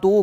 2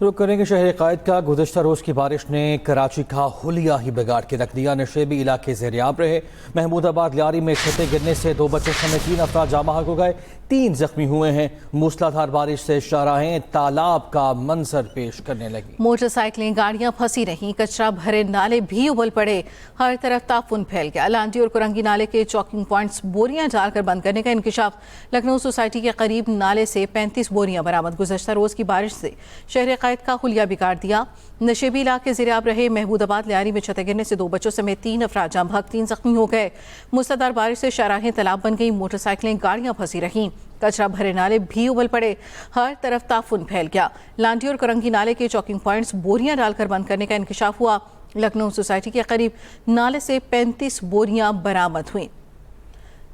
رخ کریں گے شہر قائد کا۔ گزشتہ روز کی بارش نے کراچی کا حلیہ ہی بگاڑ کے رکھ دیا۔ نشیبی علاقے زیریاب رہے۔ محمود آباد لیاری میں چھتیں گرنے سے 2 بچوں سمیت 3 افراد جاں بحق ہو گئے، 3 زخمی ہوئے ہیں۔ موسلادھار بارش سے شاہراہیں تالاب کا منظر پیش کرنے لگی۔ موٹر سائیکلیں گاڑیاں پھنسی رہیں، کچرا بھرے نالے بھی ابل پڑے، ہر طرف تعفن پھیل گیا۔ لانڈی اور کرنگی نالے کے چوکنگ پوائنٹس بوریاں ڈال کر بند کرنے کا انکشاف۔ لکھنؤ سوسائٹی کے قریب نالے سے 35 بوریاں برآمد۔ گزشتہ روز کی بارش سے شہر قائد کا حلیہ بگاڑ دیا۔ نشیبی علاقے زیریاب رہے۔ محمود آباد لیاری میں چھتیں گرنے سے 2 بچوں سمیت 3 افراد جاں بحق، 3 زخمی ہو گئے۔ موسلادھار بارش سے شاہراہیں تالاب بن گئی، موٹر سائیکلیں گاڑیاں پھنسی رہیں، کچرا بھرے نالے بھی ابل پڑے، ہر طرف تعفن پھیل گیا۔ لانڈی اور کرنگی نالے کے چوکنگ پوائنٹس بوریاں ڈال کر بند کرنے کا انکشاف ہوا۔ لکھنؤ سوسائٹی کے قریب نالے سے 35 بوریاں برآمد ہوئیں۔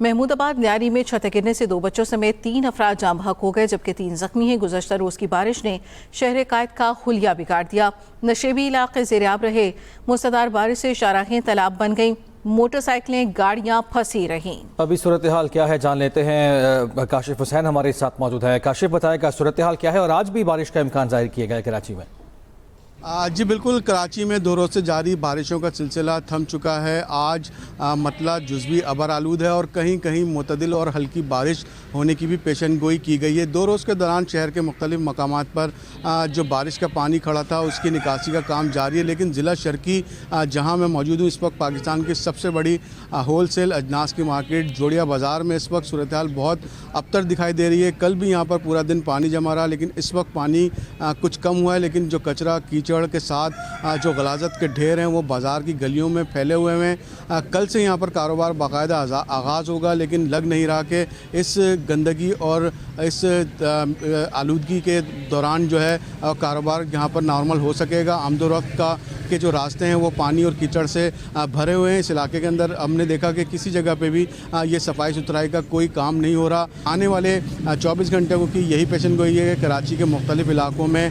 محمود آباد لیاری میں چھتیں گرنے سے 2 بچوں سمیت 3 افراد جاں بحق ہو گئے جبکہ 3 زخمی ہیں۔ گزشتہ روز کی بارش نے شہر قائد کا حلیہ بگاڑ دیا۔ نشیبی علاقے زیریاب رہے۔ موسلادھار بارش سے شاہراہیں تالاب بن گئیں، موٹر سائیکلیں گاڑیاں پھنسی رہیں۔ ابھی صورتحال کیا ہے جان لیتے ہیں۔ کاشف حسین ہمارے ساتھ موجود ہے۔ کاشف بتائے گا صورتحال کیا ہے اور آج بھی بارش کا امکان ظاہر کیا گیا ہے کراچی میں؟ جی بالکل، کراچی میں 2 روز سے جاری بارشوں کا سلسلہ تھم چکا ہے۔ آج مطلع جزوی ابر آلود ہے اور کہیں کہیں معتدل اور ہلکی بارش ہونے کی بھی پیشن گوئی کی گئی ہے۔ 2 روز کے دوران شہر کے مختلف مقامات پر جو بارش کا پانی کھڑا تھا اس کی نکاسی کا کام جاری ہے، لیکن ضلع شرقی جہاں میں موجود ہوں اس وقت پاکستان کی سب سے بڑی ہول سیل اجناس کی مارکیٹ جوڑیا بازار میں اس وقت صورتحال بہت ابتر دکھائی دے رہی ہے۔ کل بھی یہاں پر پورا دن پانی جمع رہا، لیکن اس وقت پانی کچھ کم ہوا ہے، لیکن جو کچرا کیچڑ کے ساتھ جو غلاظت کے ڈھیر ہیں وہ بازار کی گلیوں میں پھیلے ہوئے ہیں۔ کل سے یہاں پر کاروبار باقاعدہ آغاز ہوگا، لیکن لگ نہیں رہا کہ اس گندگی اور اس آلودگی کے دوران جو ہے کاروبار یہاں پر نارمل ہو سکے گا۔ آمد و رفت کا کے جو راستے ہیں وہ پانی اور کیچڑ سے بھرے ہوئے ہیں۔ اس علاقے کے اندر ہم نے دیکھا کہ کسی جگہ پہ بھی یہ صفائی ستھرائی کا کوئی کام نہیں ہو رہا۔ آنے والے 24 گھنٹوں کی یہی پیشن گوئی ہے کہ کراچی کے مختلف علاقوں میں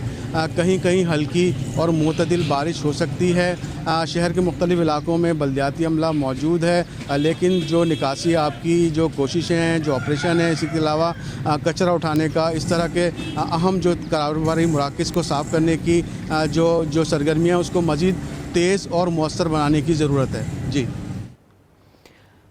کہیں کہیں ہلکی اور معتدل بارش ہو سکتی ہے۔ شہر کے مختلف علاقوں میں بلدیاتی عملہ موجود ہے، لیکن جو نکاسی آپ کی جو کوششیں ہیں، جو آپریشن ہے، اسی کے علاوہ کچرا اٹھانے کا، اس طرح کے اہم جو کاروباری مراکز کو صاف کرنے کی جو سرگرمیاں اس کو مزید تیز اور مؤثر بنانے کی ضرورت ہے۔ جی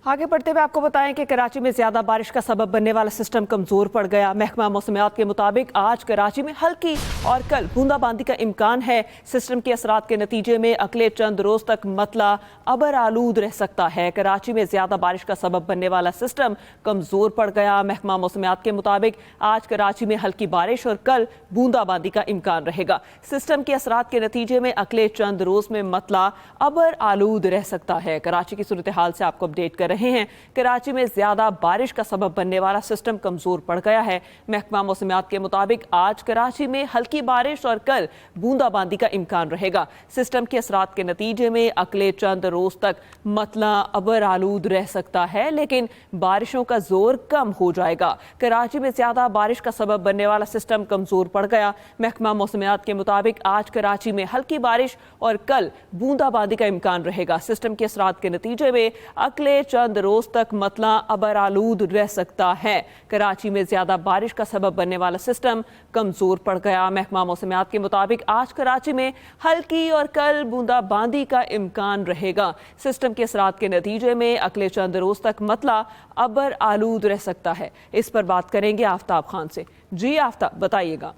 آگے بڑھتے ہوئے آپ کو بتائیں کہ کراچی میں زیادہ بارش کا سبب بننے والا سسٹم کمزور پڑ گیا۔ محکمہ موسمیات کے مطابق آج کراچی میں ہلکی اور کل بوندا باندی کا امکان ہے۔ سسٹم کے اثرات کے نتیجے میں اگلے چند روز تک مطلع ابر آلود رہ سکتا ہے۔ کراچی میں زیادہ بارش کا سبب بننے والا سسٹم کمزور پڑ گیا۔ محکمہ موسمیات کے مطابق آج کراچی میں ہلکی بارش اور کل بوندا باندی کا امکان رہے گا۔ سسٹم کے اثرات کے نتیجے میں اگلے چند روز میں مطلع ابر آلود رہ سکتا ہے۔ کراچی کی صورتحال سے آپ کو اپڈیٹ کر رہے ہیں۔ کراچی میں زیادہ بارش کا سبب بننے والا سسٹم کمزور پڑ گیا ہے۔ محکمہ موسمیات کے مطابق آج کراچی میں ہلکی بارش اور کل بوندا باندی کا امکان رہے گا۔ سسٹم کے اثرات کے نتیجے میں اگلے چند روز تک مطلع ابر آلود رہ سکتا ہے، لیکن بارشوں کا زور کم ہو جائے گا۔ کراچی میں زیادہ بارش کا سبب بننے والا سسٹم کمزور پڑ گیا۔ محکمہ موسمیات کے مطابق آج کراچی میں ہلکی بارش اور کل بوندا باندی کا امکان رہے گا۔ سسٹم کے اثرات کے نتیجے میں اگلے چند روز تک مطلع ابر آلود رہ سکتا ہے۔ کراچی میں زیادہ بارش کا سبب بننے والا سسٹم کمزور پڑ گیا۔ محکمہ موسمیات کے مطابق آج کراچی میں ہلکی اور کل بوندا باندی کا امکان رہے گا۔ سسٹم کے اثرات کے نتیجے میں اگلے چند روز تک مطلع ابر آلود رہ سکتا ہے۔ اس پر بات کریں گے آفتاب خان سے۔ جی آفتاب بتائیے گا۔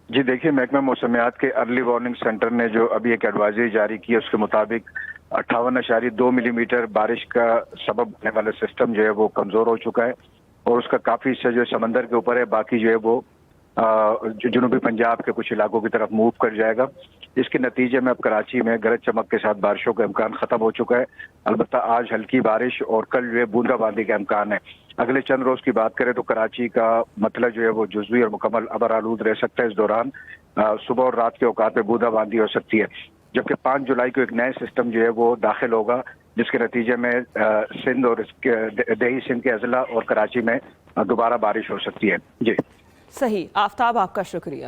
جی دیکھیے، محکمہ موسمیات کے ارلی وارننگ سینٹر نے جو ابھی ایک ایڈوائزری جاری کی ہے اس کے مطابق 58.2 ملی میٹر بارش کا سبب بننے والا سسٹم جو ہے وہ کمزور ہو چکا ہے اور اس کا کافی حصہ جو ہے سمندر کے اوپر ہے، باقی جو ہے وہ جنوبی پنجاب کے کچھ علاقوں کی طرف موو کر جائے گا۔ اس کے نتیجے میں اب کراچی میں گرج چمک کے ساتھ بارشوں کا امکان ختم ہو چکا ہے۔ البتہ آج ہلکی بارش اور کل جو ہے بوندا باندی کا امکان ہے۔ اگلے چند روز کی بات کریں تو کراچی کا مطلع جو ہے وہ جزوی اور مکمل ابر آلود رہ سکتا ہے۔ اس دوران صبح اور رات کے اوقات میں بوندا باندی ہو سکتی ہے، جبکہ 5 جولائی کو ایک نئے سسٹم جو ہے وہ داخل ہوگا جس کے نتیجے میں سندھ اور اس کے دیہی سندھ کے اضلاع اور کراچی میں دوبارہ بارش ہو سکتی ہے۔ جی صحیح آفتاب، آپ کا شکریہ۔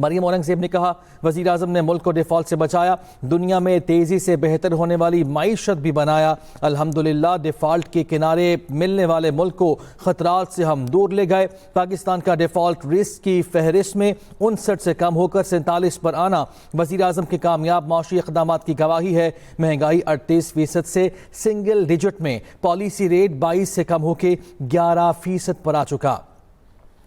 مریم اورنگزیب نے کہا وزیر اعظم نے ملک کو ڈیفالٹ سے بچایا, دنیا میں تیزی سے بہتر ہونے والی معیشت بھی بنایا. الحمدللہ ڈیفالٹ کے کنارے ملنے والے ملک کو خطرات سے ہم دور لے گئے. پاکستان کا ڈیفالٹ رسک کی فہرست میں 59 سے کم ہو کر 47 پر آنا وزیر اعظم کے کامیاب معاشی اقدامات کی گواہی ہے. مہنگائی 38% سے سنگل ڈیجٹ میں, پالیسی ریٹ 22 سے کم ہو کے 11% پر آ چکا.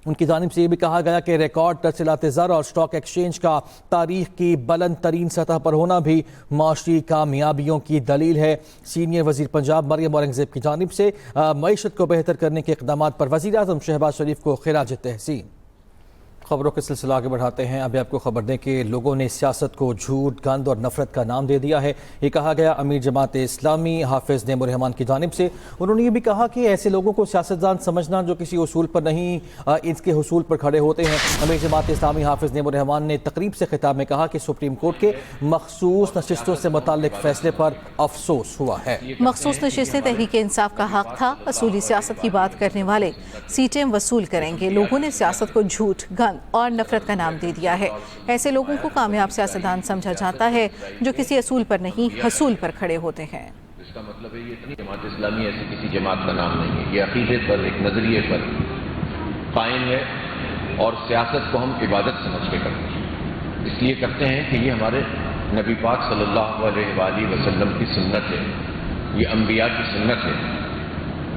ان کی جانب سے یہ بھی کہا گیا کہ ریکارڈ ترسیلات زر اور اسٹاک ایکسچینج کا تاریخ کی بلند ترین سطح پر ہونا بھی معاشی کامیابیوں کی دلیل ہے. سینئر وزیر پنجاب مریم اورنگزیب کی جانب سے معیشت کو بہتر کرنے کے اقدامات پر وزیر اعظم شہباز شریف کو خراج تحسین. خبروں کے سلسلہ آگے بڑھاتے ہیں. ابھی آپ کو خبر دیں کہ لوگوں نے سیاست کو جھوٹ, گند اور نفرت کا نام دے دیا ہے. یہ کہا گیا امیر جماعت اسلامی حافظ نعیم الرحمان کی جانب سے. انہوں نے یہ بھی کہا کہ ایسے لوگوں کو سیاستدان سمجھنا جو کسی اصول پر نہیں اس کے حصول پر کھڑے ہوتے ہیں. امیر جماعت اسلامی حافظ نعیم الرحمان نے تقریب سے خطاب میں کہا کہ سپریم کورٹ کے مخصوص نشستوں سے متعلق فیصلے پر افسوس ہوا ہے. مخصوص نشستیں تحریک انصاف کا حق تھا. اصولی سیاست کی بات کرنے والے سیٹیں وصول کریں گے. لوگوں نے سیاست کو جھوٹ, گند اور نفرت کا نام دے دیا ہے. ایسے لوگوں کو کامیاب سیاستدان سمجھا جاتا ہے جو کسی اصول پر نہیں حصول پر کھڑے ہوتے ہیں. اس کا مطلب ہے یہ اتنی جماعت اسلامی ایسی کسی جماعت کا نام نہیں ہے. یہ عقیدے پر, ایک نظریے پر قائم ہے اور سیاست کو ہم عبادت سمجھ کے کرتے ہیں. اس لیے کرتے ہیں کہ یہ ہمارے نبی پاک صلی اللہ علیہ وآلہ وسلم کی سنت ہے, یہ انبیاء کی سنت ہے.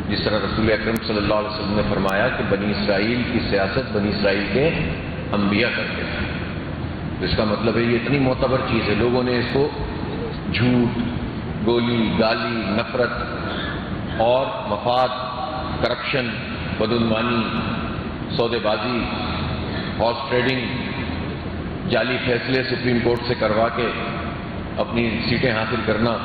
جس طرح رسول اکرم صلی اللہ علیہ وسلم نے فرمایا کہ بنی اسرائیل کی سیاست بنی اسرائیل کے انبیاء کرتے ہیں. اس کا مطلب ہے یہ اتنی معتبر چیز ہے. لوگوں نے اس کو جھوٹ, گولی, گالی, نفرت اور مفاد, کرپشن, بدعنوانی, سودے بازی, ہارس ٹریڈنگ, جعلی فیصلے سپریم کورٹ سے کروا کے اپنی سیٹیں حاصل کرنا,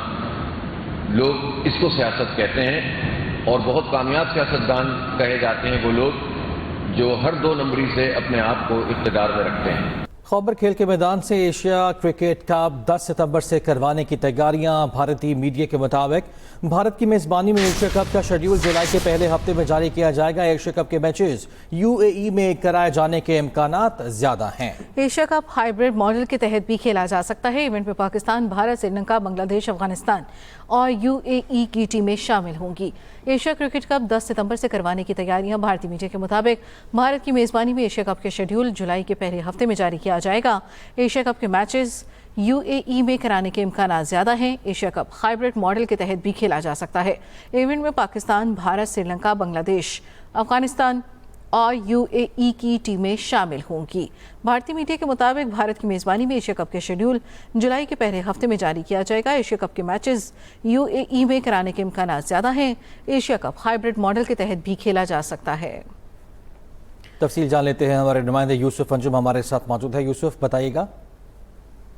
لوگ اس کو سیاست کہتے ہیں. اور بہت کامیاب سیاستدان کہے جاتے ہیں وہ لوگ جو ہر 2 نمبری سے اپنے آپ کو اقتدار میں رکھتے ہیں. خیبر کھیل کے میدان سے ایشیا کرکٹ کپ 10 ستمبر سے کروانے کی تیاریاں. بھارتی میڈیا کے مطابق بھارت کی میزبانی میں ایشیا کپ کا شیڈیول جولائی کے پہلے ہفتے میں جاری کیا جائے گا. ایشیا کپ کے میچز UAE میں کرائے جانے کے امکانات زیادہ ہیں. ایشیا کپ ہائیبرڈ ماڈل کے تحت بھی کھیلا جا سکتا ہے. ایونٹ میں پاکستان, بھارت, سری لنکا, بنگلہ دیش, افغانستان اور UAE کی ٹیمیں شامل ہوں گی. ایشیا کرکٹ کپ 10 ستمبر سے کروانے کی تیاریاں. بھارتی میڈیا کے مطابق بھارت کی میزبانی میں ایشیا کپ کے شیڈیول جولائی کے پہلے ہفتے میں جاری کیا جائے گا. ایشیا کپ کے میچز UAE میں کرانے کے امکانات زیادہ ہیں. ایشیا کپ ہائیبرڈ ماڈل کے تحت بھی کھیلا جا سکتا ہے. ایونٹ میں پاکستان, بھارت, سری لنکا, بنگلہ دیش, افغانستان اور UAE کی ٹیمیں شامل ہوں گی. بھارتی میڈیا کے مطابق بھارت کی میزبانی میں ایشیا کپ کے شیڈیول جولائی کے پہلے ہفتے میں جاری کیا جائے گا. ایشیا کپ کے میچز UAE میں کرانے کے امکانات زیادہ ہیں. ایشیا کپ ہائیبرڈ ماڈل کے تحت بھی کھیلا جا سکتا ہے. تفصیل جان لیتے ہیں, ہمارے نمائندے یوسف انجم ہمارے ساتھ موجود ہے. یوسف بتائیے گا.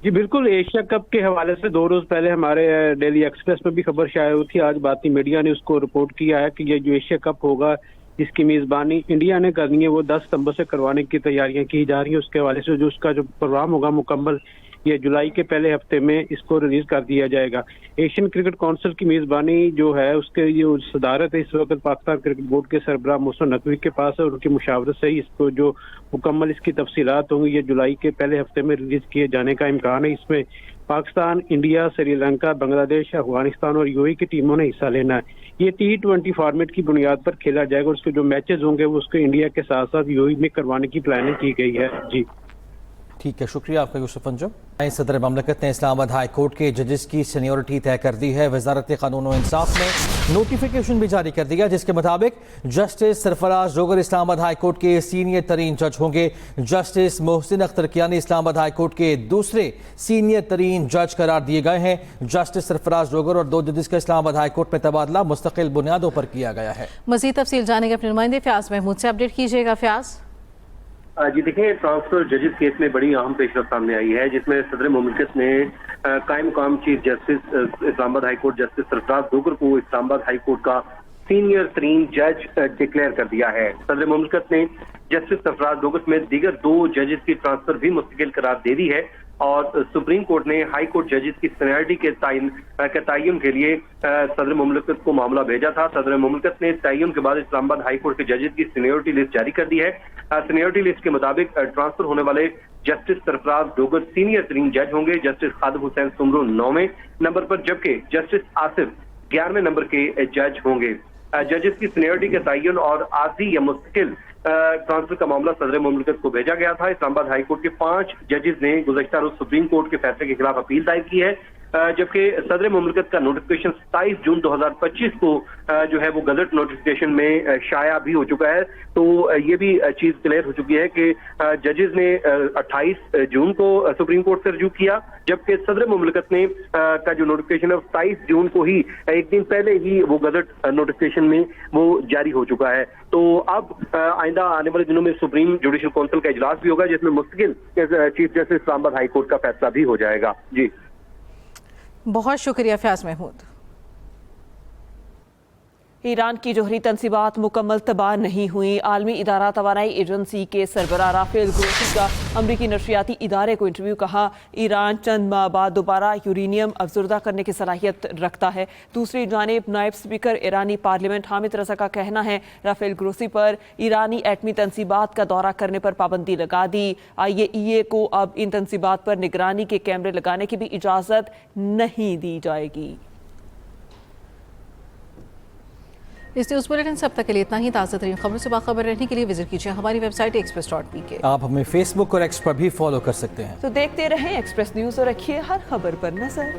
جی بالکل, ایشیا کپ کے حوالے سے 2 روز پہلے ہمارے ڈیلی ایکسپریس میں بھی خبر شائع ہوئی تھی. آج بھارتی میڈیا نے اس کو رپورٹ کیا ہے کہ یہ جو ایشیا کپ ہوگا جس کی میزبانی انڈیا نے کرنی ہے وہ 10 ستمبر سے کروانے کی تیاریاں کی جا رہی ہیں. اس کے حوالے سے جو اس کا جو پروگرام ہوگا مکمل, یہ جولائی کے پہلے ہفتے میں اس کو ریلیز کر دیا جائے گا. ایشین کرکٹ کونسل کی میزبانی جو ہے اس کے جو صدارت ہے اس وقت پاکستان کرکٹ بورڈ کے سربراہ محسن نقوی کے پاس ہے, اور ان کی مشاورت سے ہی اس کو جو مکمل اس کی تفصیلات ہوں گی یہ جولائی کے پہلے ہفتے میں ریلیز کیے جانے کا امکان ہے. اس میں پاکستان, انڈیا, سری لنکا, بنگلہ دیش, افغانستان اور UAE کی ٹیموں نے حصہ لینا ہے. یہ T20 فارمیٹ کی بنیاد پر کھیلا جائے گا. اس کے جو میچز ہوں گے وہ اس کے انڈیا کے ساتھ ساتھ UAE میں کروانے کی پلاننگ کی گئی ہے. جی ٹھیک ہے, شکریہ آپ کا یوسف انجم. صدر مملکت نے اسلام آباد ہائی کورٹ کے ججز کی سینیورٹی طے کر دی ہے. وزارت قانون و انصاف نے نوٹیفیکیشن بھی جاری کر دیا جس کے مطابق جسٹس سرفراز ڈوگر اسلام آباد ہائی کورٹ کے سینئر ترین جج ہوں گے. جسٹس محسن اختر کیانی اسلام آباد ہائی کورٹ کے دوسرے سینئر ترین جج قرار دیے گئے ہیں. جسٹس سرفراز ڈوگر اور 2 ججز کا اسلام آباد ہائی کورٹ میں تبادلہ مستقل بنیادوں پر کیا گیا ہے. مزید تفصیل جانے کے اپنے نمائندے فیاض محمود سے اپڈیٹ کیجیے گا. فیاض جی دیکھیں, ٹرانسفر ججز کیس میں بڑی اہم پیش رفت سامنے آئی ہے جس میں صدر مملکت نے قائم مقام چیف جسٹس اسلام آباد ہائی کورٹ جسٹس سرفراز ڈوگر کو اسلام آباد ہائی کورٹ کا سینئر ترین جج ڈکلیئر کر دیا ہے. صدر مملکت نے جسٹس سرفراز ڈوگر میں دیگر 2 ججز کی ٹرانسفر بھی مستقل قرار دے دی ہے. اور سپریم کورٹ نے ہائی کورٹ ججز کی سینیئرٹی کے تعین کے لیے صدر مملکت کو معاملہ بھیجا تھا۔ صدر مملکت نے تعین کے بعد اسلام آباد ہائی کورٹ کے ججز کی سینیئرٹی لسٹ جاری کر دی ہے۔ سینیئرٹی لسٹ کے مطابق ٹرانسفر ہونے والے جسٹس سرفراز ڈوگر سینئر ترین جج ہوں گے، جسٹس خادم حسین سمرو 9ویں نمبر پر، جبکہ جسٹس آصف 11ویں نمبر کے جج ہوں گے۔ ججز کی سینیئرٹی کے تعین اور عارضی یا مستقل ٹرانسفر کا معاملہ صدر مملکت کو بھیجا گیا تھا۔ اسلام آباد ہائی کورٹ کے 5 ججز نے گزشتہ روز سپریم کورٹ کے فیصلے کے خلاف اپیل دائر کی ہے، جبکہ صدر مملکت کا نوٹیفکیشن 27 جون 2025 کو جو ہے وہ گزٹ نوٹیفکیشن میں شائع بھی ہو چکا ہے۔ تو یہ بھی چیز کلیئر ہو چکی ہے کہ ججز نے 28 جون کو سپریم کورٹ سے رجوع کیا، جبکہ صدر مملکت نے کا جو نوٹیفکیشن ہے 27 جون کو ہی ایک دن پہلے ہی وہ گزٹ نوٹیفکیشن میں وہ جاری ہو چکا ہے۔ تو اب آئندہ آنے والے دنوں میں سپریم جوڈیشل کونسل کا اجلاس بھی ہوگا، جس میں مستقل چیف جسٹس اسلام آباد ہائی کورٹ کا فیصلہ بھی ہو جائے گا۔ جی بہت شکریہ فیاض محمود۔ ایران کی جوہری تنصیبات مکمل تباہ نہیں ہوئیں۔ عالمی ادارہ توانائی ایجنسی کے سربراہ رافیل گروسی کا امریکی نشریاتی ادارے کو انٹرویو، کہا ایران چند ماہ بعد دوبارہ یورینیم افزودہ کرنے کی صلاحیت رکھتا ہے۔ دوسری جانب نائب اسپیکر ایرانی پارلیمنٹ حامد رضا کا کہنا ہے رافیل گروسی پر ایرانی ایٹمی تنصیبات کا دورہ کرنے پر پابندی لگا دی۔ IAEA کو اب ان تنصیبات پر نگرانی کے کیمرے لگانے کی بھی اجازت نہیں دی جائے گی۔ اس نیوز بلیٹن سے اب تک کے لیے اتنا ہی۔ تازہ ترین خبروں سے باخبر رہنے کے لیے وزٹ کیجیے ہماری ویب سائٹ express.pk۔ آپ ہمیں فیس بک اور ایکس پر بھی فالو کر سکتے ہیں۔ تو دیکھتے رہیں ایکسپریس نیوز اور رکھیے ہر خبر پر نظر۔